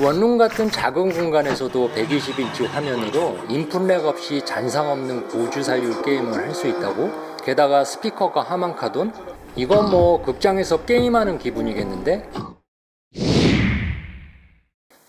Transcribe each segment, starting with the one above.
원룸 같은 작은 공간에서도 120인치 화면으로 인풋렉 없이 잔상 없는 고주사율 게임을 할 수 있다고? 게다가 스피커가 하만카돈? 이건 뭐 극장에서 게임하는 기분이겠는데?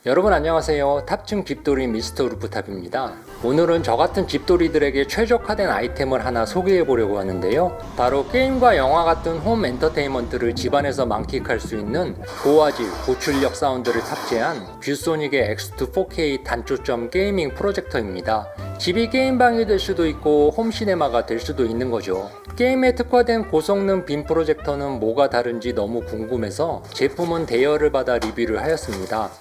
여러분 안녕하세요. 탑층 집돌이 미스터 루프탑입니다. 오늘은 저같은 집돌이들에게 최적화된 아이템을 하나 소개해 보려고 하는데요. 바로 게임과 영화 같은 홈 엔터테인먼트를 집안에서 만끽할 수 있는 고화질, 고출력 사운드를 탑재한 뷰소닉의 X2 4K 단초점 게이밍 프로젝터입니다. 집이 게임방이 될 수도 있고 홈시네마가 될 수도 있는 거죠. 게임에 특화된 고성능 빔 프로젝터는 뭐가 다른지 너무 궁금해서 제품은 대여를 받아 리뷰를 하였습니다.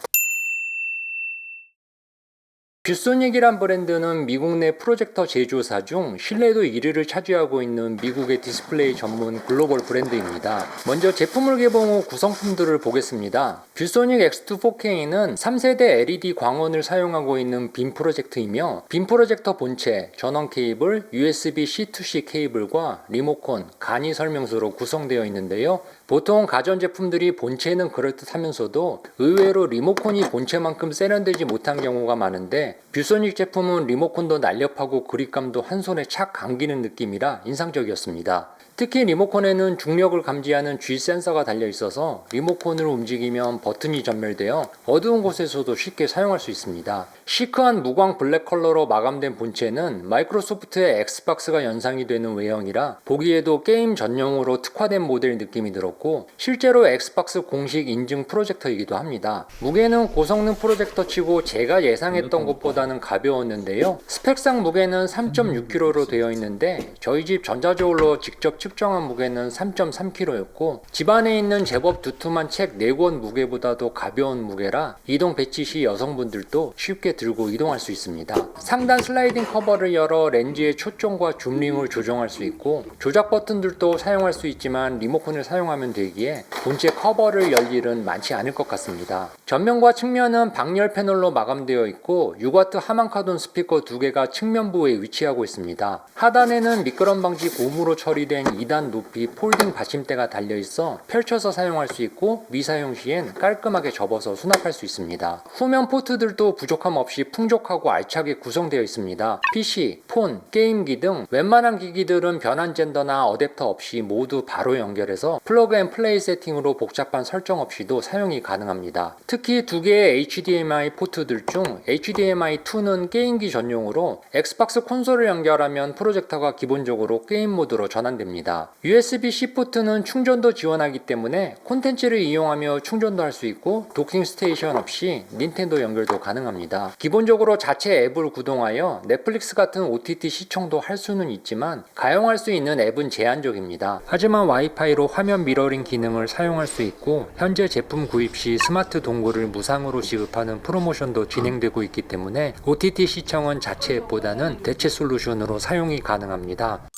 뷰소닉이란 브랜드는 미국 내 프로젝터 제조사 중 신뢰도 1위를 차지하고 있는 미국의 디스플레이 전문 글로벌 브랜드입니다. 먼저 제품을 개봉 후 구성품들을 보겠습니다. 뷰소닉 X2 4K는 3세대 LED 광원을 사용하고 있는 빔 프로젝터이며 빔 프로젝터 본체, 전원 케이블, USB C2C 케이블과 리모컨, 간이 설명서로 구성되어 있는데요. 보통 가전제품들이 본체는 그럴듯하면서도 의외로 리모컨이 본체만큼 세련되지 못한 경우가 많은데 뷰소닉 제품은 리모컨도 날렵하고 그립감도 한 손에 착 감기는 느낌이라 인상적이었습니다. 특히 리모컨에는 중력을 감지하는 G 센서가 달려 있어서 리모컨을 움직이면 버튼이 전멸되어 어두운 곳에서도 쉽게 사용할 수 있습니다. 시크한 무광 블랙 컬러로 마감된 본체는 마이크로소프트의 엑스박스가 연상이 되는 외형이라 보기에도 게임 전용으로 특화된 모델 느낌이 들었고 실제로 엑스박스 공식 인증 프로젝터이기도 합니다. 무게는 고성능 프로젝터치고 제가 예상했던 것보다는 가벼웠는데요. 스펙상 무게는 3.6kg로 되어 있는데 저희 집 전자저울로 직접 측정한 무게는 3.3kg였고 집안에 있는 제법 두툼한 책 4권 무게보다도 가벼운 무게라 이동 배치 시 여성분들도 쉽게 들고 이동할 수 있습니다. 상단 슬라이딩 커버를 열어 렌즈의 초점과 줌링을 조정할 수 있고 조작 버튼들도 사용할 수 있지만 리모컨을 사용하면 되기에 본체 커버를 열 일은 많지 않을 것 같습니다. 전면과 측면은 방열 패널로 마감되어 있고 6W 하만카돈 스피커 2개가 측면부에 위치하고 있습니다. 하단에는 미끄럼 방지 고무로 처리된 2단 높이 폴딩 받침대가 달려있어 펼쳐서 사용할 수 있고 미사용 시엔 깔끔하게 접어서 수납할 수 있습니다. 후면 포트들도 부족함 없이 풍족하고 알차게 구성되어 있습니다. PC, 폰, 게임기 등 웬만한 기기들은 변환 젠더나 어댑터 없이 모두 바로 연결해서 플러그 앤 플레이 세팅으로 복잡한 설정 없이도 사용이 가능합니다. 특히 두 개의 HDMI 포트들 중 HDMI2는 게임기 전용으로 엑스박스 콘솔을 연결하면 프로젝터가 기본적으로 게임 모드로 전환됩니다. USB-C 포트는 충전도 지원하기 때문에 콘텐츠를 이용하며 충전도 할 수 있고 도킹 스테이션 없이 닌텐도 연결도 가능합니다. 기본적으로 자체 앱을 구동하여 넷플릭스 같은 OTT 시청도 할 수는 있지만 가용할 수 있는 앱은 제한적입니다. 하지만 와이파이로 화면 미러링 기능을 사용할 수 있고 현재 제품 구입 시 스마트 동굴을 무상으로 지급하는 프로모션도 진행되고 있기 때문에 OTT 시청은 자체 앱보다는 대체 솔루션으로 사용이 가능합니다.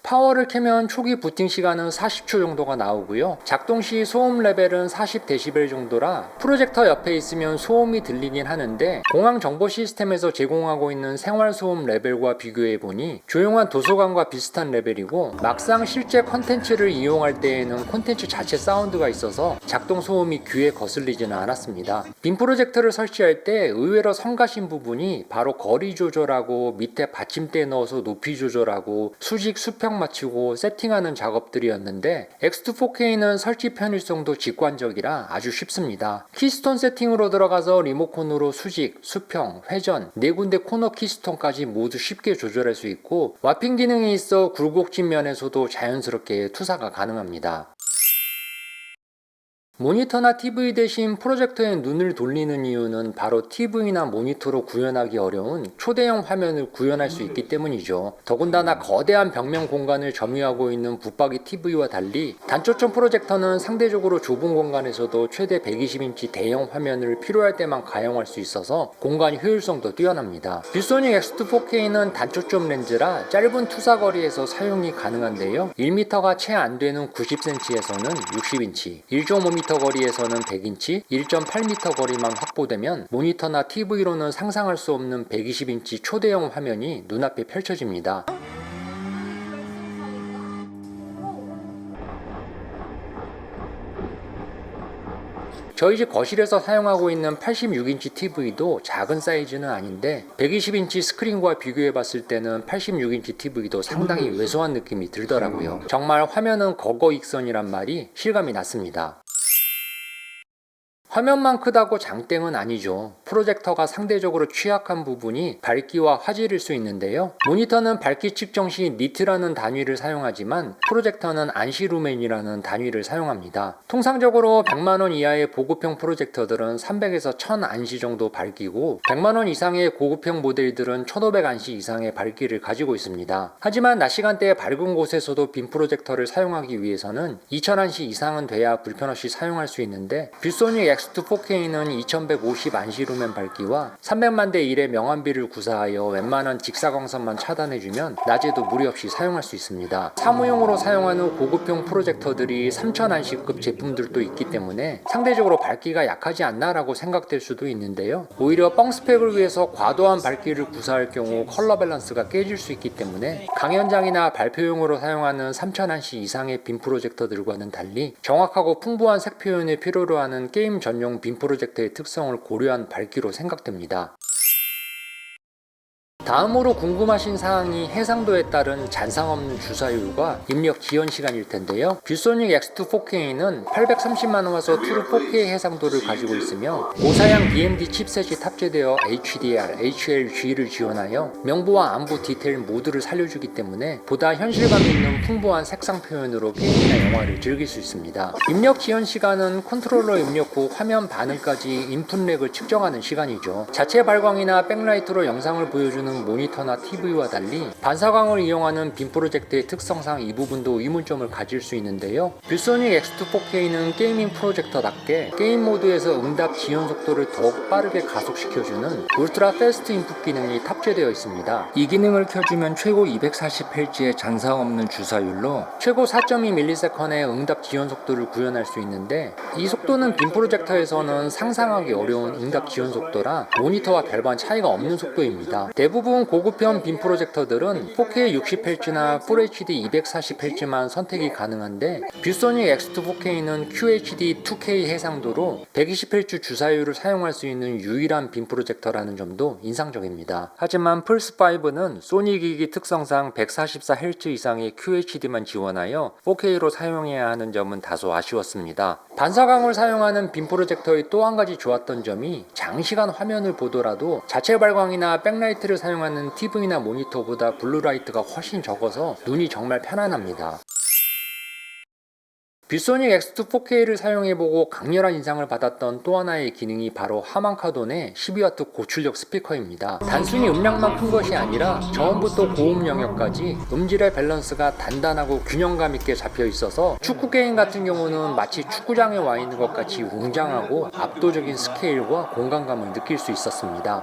파워를 켜면 초기 부팅 시간은 40초 정도가 나오고요. 작동 시 소음 레벨은 40dB 정도라 프로젝터 옆에 있으면 소음이 들리긴 하는데 공항 정보 시스템에서 제공하고 있는 생활 소음 레벨과 비교해보니 조용한 도서관과 비슷한 레벨이고 막상 실제 컨텐츠를 이용할 때에는 콘텐츠 자체 사운드가 있어서 작동 소음이 귀에 거슬리지는 않았습니다. 빔 프로젝터를 설치할 때 의외로 성가신 부분이 바로 거리 조절하고 밑에 받침대에 넣어서 높이 조절하고 수직 수평 맞추고 세팅하는 작업들이었는데 X2 4K는 설치 편의성도 직관적이라 아주 쉽습니다. 키스톤 세팅으로 들어가서 리모컨으로 수직, 수평, 회전, 4군데 코너 키스톤까지 모두 쉽게 조절할 수 있고 와핑 기능이 있어 굴곡진 면에서도 자연스럽게 투사가 가능합니다. 모니터나 TV 대신 프로젝터에 눈을 돌리는 이유는 바로 TV나 모니터로 구현하기 어려운 초대형 화면을 구현할 수 있기 때문이죠. 더군다나 거대한 벽면 공간을 점유하고 있는 붙박이 TV와 달리 단초점 프로젝터는 상대적으로 좁은 공간에서도 최대 120인치 대형 화면을 필요할 때만 가용할 수 있어서 공간 효율성도 뛰어납니다. 뷰소닉 X2 4K는 단초점 렌즈라 짧은 투사거리에서 사용이 가능한데요. 1m가 채 안 되는 90cm에서는 60인치, 1.5m 거리에서는 100인치, 1.8m 거리만 확보되면 모니터나 TV로는 상상할 수 없는 120인치 초대형 화면이 눈앞에 펼쳐집니다. 저희 집 거실에서 사용하고 있는 86인치 TV도 작은 사이즈는 아닌데 120인치 스크린과 비교해 봤을 때는 86인치 TV도 상당히 왜소한 느낌이 들더라고요. 정말 화면은 거거익선이란 말이 실감이 났습니다. 화면만 크다고 장땡은 아니죠. 프로젝터가 상대적으로 취약한 부분이 밝기와 화질일 수 있는데요. 모니터는 밝기 측정 시 니트라는 단위를 사용하지만 프로젝터는 안시루멘이라는 단위를 사용합니다. 통상적으로 100만원 이하의 보급형 프로젝터들은 300에서 1000 안시 정도 밝기고 100만원 이상의 고급형 모델들은 1500 안시 이상의 밝기를 가지고 있습니다. 하지만 낮 시간대에 밝은 곳에서도 빔 프로젝터를 사용하기 위해서는 2000 안시 이상은 돼야 불편없이 사용할 수 있는데 뷰소닉 X2 4K는 2150 안시루멘 밝기와 300만 대 1의 명암비를 구사하여 웬만한 직사광선만 차단해주면 낮에도 무리 없이 사용할 수 있습니다. 사무용으로 사용하는 고급형 프로젝터들이 3000 안시급 제품들도 있기 때문에 상대적으로 밝기가 약하지 않나라고 생각될 수도 있는데요. 오히려 뻥 스펙을 위해서 과도한 밝기를 구사할 경우 컬러 밸런스가 깨질 수 있기 때문에 강연장이나 발표용으로 사용하는 3000 안시 이상의 빔 프로젝터들과는 달리 정확하고 풍부한 색 표현을 필요로 하는 게임 전용 빔 프로젝터의 특성을 고려한 밝기로 생각됩니다. 다음으로 궁금하신 사항이 해상도에 따른 잔상 없는 주사율과 입력 지연 시간일 텐데요. 뷰소닉 X2 4K는 830만 화소 트루 4K 해상도를 가지고 있으며 고사양 BMD 칩셋이 탑재되어 HDR, HLG를 지원하여 명부와 안부 디테일 모두를 살려주기 때문에 보다 현실감 있는 풍부한 색상 표현으로 게임이나 영화를 즐길 수 있습니다. 입력 지연 시간은 컨트롤러 입력 후 화면 반응까지 인풋 렉을 측정하는 시간이죠. 자체 발광이나 백라이트로 영상을 보여주는 모니터나 TV와 달리 반사광을 이용하는 빔 프로젝트의 특성상 이 부분도 의문점을 가질 수 있는데요. 뷰소닉 X2 4K는 게이밍 프로젝터답게 게임 모드에서 응답 지연 속도를 더욱 빠르게 가속시켜주는 울트라 패스트 인풋 기능이 탑재되어 있습니다. 이 기능을 켜주면 최고 240Hz의 잔상 없는 주사율로 최고 4.2ms의 응답 지연 속도를 구현할 수 있는데 이 속도는 빔 프로젝터에서는 상상하기 어려운 응답 지연 속도라 모니터와 별반 차이가 없는 속도입니다. 대부분 고급형 빔 프로젝터들은 4K 60Hz나 FHD 240Hz만 선택이 가능한데 뷰소닉 X2 4K는 QHD 2K 해상도로 120Hz 주사율을 사용할 수 있는 유일한 빔 프로젝터라는 점도 인상적입니다. 하지만 플스5는 소니 기기 특성상 144Hz 이상의 QHD만 지원하여 4K로 사용해야 하는 점은 다소 아쉬웠습니다. 반사광을 사용하는 빔 프로젝터의 또 한 가지 좋았던 점이 장시간 화면을 보더라도 자체 발광이나 백라이트를 사용하는 TV나 모니터보다 블루라이트가 훨씬 적어서 눈이 정말 편안합니다. 뷰소닉 X2 4K를 사용해보고 강렬한 인상을 받았던 또 하나의 기능이 바로 하만카돈의 12W 고출력 스피커입니다. 단순히 음량만 큰 것이 아니라 저음부터 고음 영역까지 음질의 밸런스가 단단하고 균형감 있게 잡혀 있어서 축구 게임 같은 경우는 마치 축구장에 와 있는 것 같이 웅장하고 압도적인 스케일과 공간감을 느낄 수 있었습니다.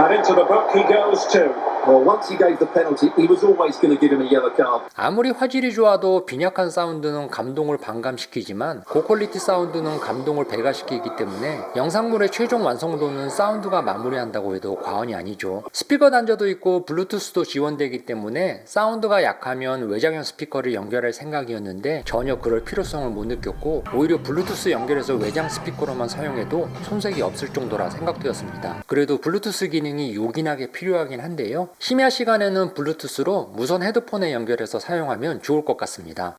And into the book he goes too. Well, once he gave the penalty, he was always going to give him a yellow card. 아무리 화질이 좋아도 빈약한 사운드는 감동을 반감시키지만 고퀄리티 사운드는 감동을 배가시키기 때문에 영상물의 최종 완성도는 사운드가 마무리한다고 해도 과언이 아니죠. 스피커 단자도 있고 블루투스도 지원되기 때문에 사운드가 약하면 외장형 스피커를 연결할 생각이었는데 전혀 그럴 필요성을 못 느꼈고 오히려 블루투스 연결해서 외장 스피커로만 사용해도 손색이 없을 정도라 생각되었습니다. 그래도 블루투스 기능이 요긴하게 필요하긴 한데요. 심야 시간에는 블루투스로 무선 헤드폰에 연결해서 사용하면 좋을 것 같습니다.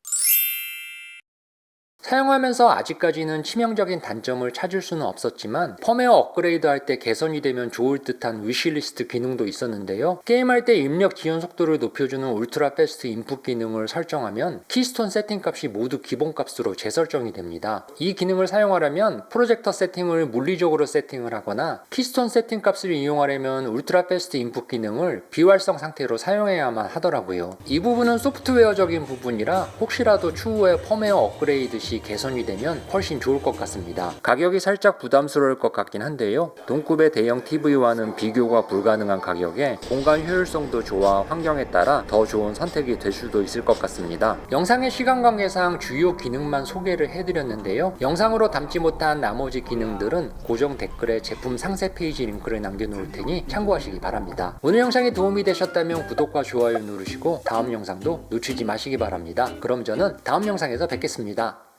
사용하면서 아직까지는 치명적인 단점을 찾을 수는 없었지만 펌웨어 업그레이드 할 때 개선이 되면 좋을 듯한 위시리스트 기능도 있었는데요. 게임할 때 입력 지연 속도를 높여주는 울트라 패스트 인풋 기능을 설정하면 키스톤 세팅 값이 모두 기본 값으로 재설정이 됩니다. 이 기능을 사용하려면 프로젝터 세팅을 물리적으로 세팅을 하거나 키스톤 세팅 값을 이용하려면 울트라 패스트 인풋 기능을 비활성 상태로 사용해야만 하더라고요. 이 부분은 소프트웨어적인 부분이라 혹시라도 추후에 펌웨어 업그레이드 시 같이 개선이 되면 훨씬 좋을 것 같습니다. 가격이 살짝 부담스러울 것 같긴 한데요. 동급의 대형 TV와는 비교가 불가능한 가격에 공간 효율성도 좋아 환경에 따라 더 좋은 선택이 될 수도 있을 것 같습니다. 영상의 시간 관계상 주요 기능만 소개를 해드렸는데요. 영상으로 담지 못한 나머지 기능들은 고정 댓글에 제품 상세 페이지 링크를 남겨놓을 테니 참고하시기 바랍니다. 오늘 영상이 도움이 되셨다면 구독과 좋아요 누르시고 다음 영상도 놓치지 마시기 바랍니다. 그럼 저는 다음 영상에서 뵙겠습니다.